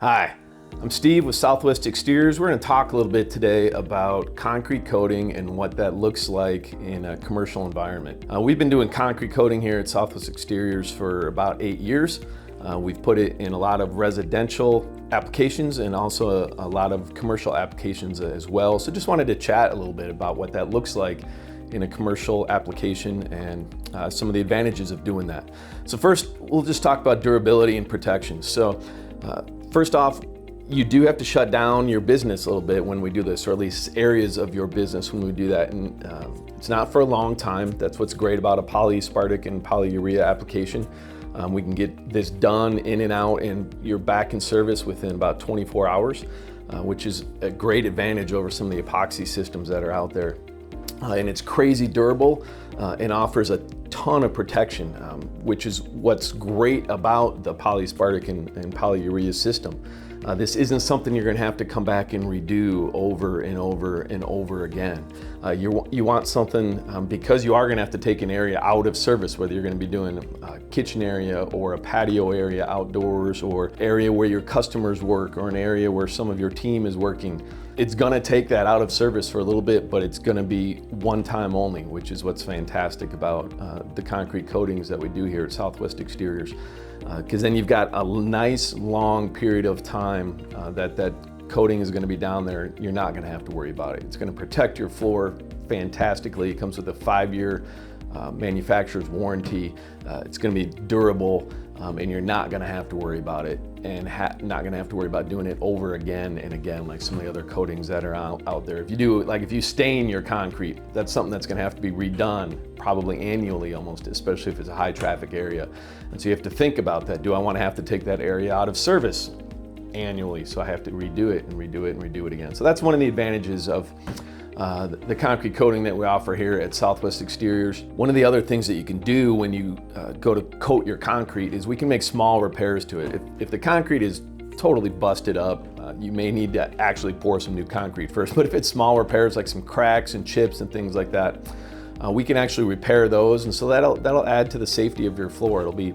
Hi, I'm Steve with Southwest Exteriors. We're going to talk a little bit today about concrete coating and what that looks like in a commercial environment. We've been doing concrete coating here at Southwest Exteriors for about 8 years. We've put it in a lot of residential applications and also a lot of commercial applications as well. So just wanted to chat a little bit about what that looks like in a commercial application and some of the advantages of doing that. So first, we'll just talk about durability and protection. So first off, you do have to shut down your business a little bit when we do this, or at least areas of your business when we do that. And it's not for a long time. That's what's great about a polyaspartic and polyurea application. We can get this done in and out, and you're back in service within about 24 hours, which is a great advantage over some of the epoxy systems that are out there. And it's crazy durable and offers a ton of protection, which is what's great about the polyaspartic and polyurea system. This isn't something you're gonna have to come back and redo over and over and over again. You want something, because you are gonna have to take an area out of service, whether you're gonna be doing a kitchen area or a patio area outdoors, or area where your customers work, or an area where some of your team is working. It's gonna take that out of service for a little bit, but it's gonna be one time only, which is what's fantastic about the concrete coatings that we do here at Southwest Exteriors. Because then you've got a nice long period of time that coating is gonna be down there. You're not gonna have to worry about it. It's gonna protect your floor fantastically. It comes with a 5-year manufacturer's warranty. It's gonna be durable, and you're not gonna have to worry about it, and not gonna have to worry about doing it over again and again like some of the other coatings that are out there. If you do, like if you stain your concrete, that's something that's gonna have to be redone probably annually almost, especially if it's a high traffic area. And so you have to think about that. Do I wanna have to take that area out of service annually? So I have to redo it and redo it and redo it again. So that's one of the advantages of the concrete coating that we offer here at Southwest Exteriors. One of the other things that you can do when you go to coat your concrete is we can make small repairs to it. If the concrete is totally busted up, you may need to actually pour some new concrete first. But if it's small repairs like some cracks and chips and things like that, we can actually repair those, and so that'll add to the safety of your floor. It'll be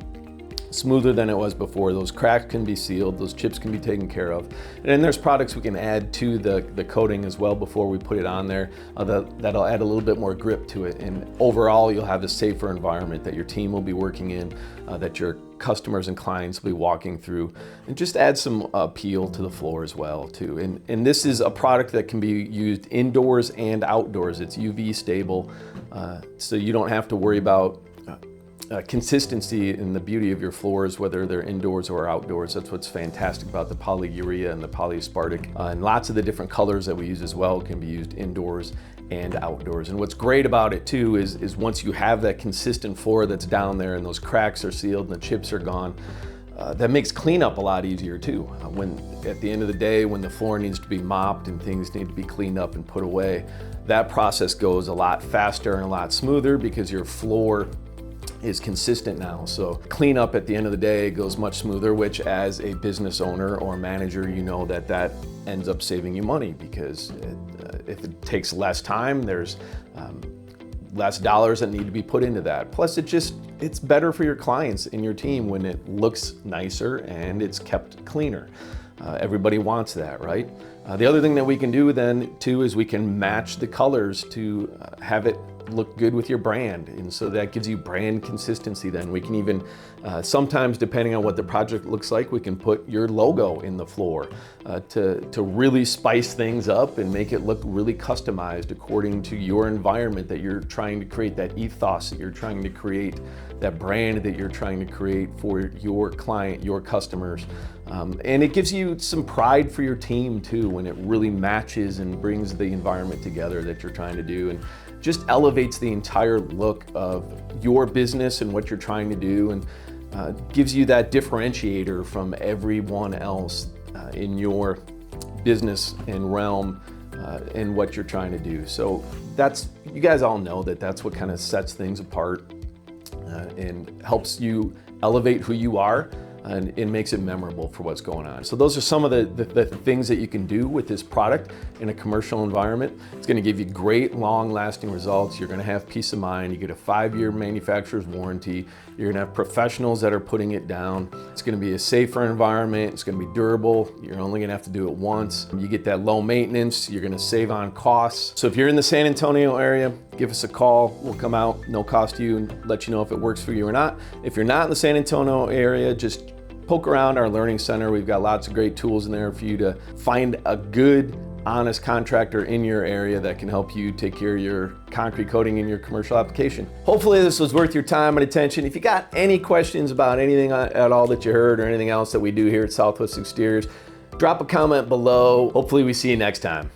smoother than it was before. Those cracks can be sealed, those chips can be taken care of. And then there's products we can add to the coating as well before we put it on there that'll add a little bit more grip to it. And overall, you'll have a safer environment that your team will be working in, that your customers and clients will be walking through, and just add some appeal to the floor as well too. And this is a product that can be used indoors and outdoors. It's UV stable, so you don't have to worry about consistency in the beauty of your floors, whether they're indoors or outdoors. That's what's fantastic about the polyurea and the polyaspartic. And lots of the different colors that we use as well can be used indoors and outdoors. And what's great about it too is once you have that consistent floor that's down there and those cracks are sealed and the chips are gone, that makes cleanup a lot easier too. When at the end of the day, when the floor needs to be mopped and things need to be cleaned up and put away, that process goes a lot faster and a lot smoother because your floor is consistent now. So cleanup at the end of the day goes much smoother, which as a business owner or manager, you know that ends up saving you money, because if it takes less time, there's less dollars that need to be put into that. Plus it's better for your clients and your team when it looks nicer and it's kept cleaner. Everybody wants that, right? The other thing that we can do then too is we can match the colors to have it look good with your brand, and so that gives you brand consistency. Then we can even sometimes, depending on what the project looks like, we can put your logo in the floor to really spice things up and make it look really customized according to your environment that you're trying to create, that ethos that you're trying to create, that brand that you're trying to create for your client, your customers. And it gives you some pride for your team too when it really matches and brings the environment together that you're trying to do, and just elevates the entire look of your business and what you're trying to do, and gives you that differentiator from everyone else in your business and realm and what you're trying to do. So you guys all know that's what kind of sets things apart and helps you elevate who you are and it makes it memorable for what's going on. So those are some of the things that you can do with this product in a commercial environment. It's going to give you great long-lasting results. You're going to have peace of mind. You get a 5-year manufacturer's warranty. You're going to have professionals that are putting it down. It's going to be a safer environment. It's going to be durable. You're only going to have to do it once. You get that low maintenance. You're going to save on costs. So if you're in the San Antonio area, give us a call. We'll come out, no cost to you, and let you know if it works for you or not. If you're not in the San Antonio area, just poke around our learning center. We've got lots of great tools in there for you to find a good, honest contractor in your area that can help you take care of your concrete coating in your commercial application. Hopefully this was worth your time and attention. If you got any questions about anything at all that you heard or anything else that we do here at Southwest Exteriors, drop a comment below. Hopefully we see you next time.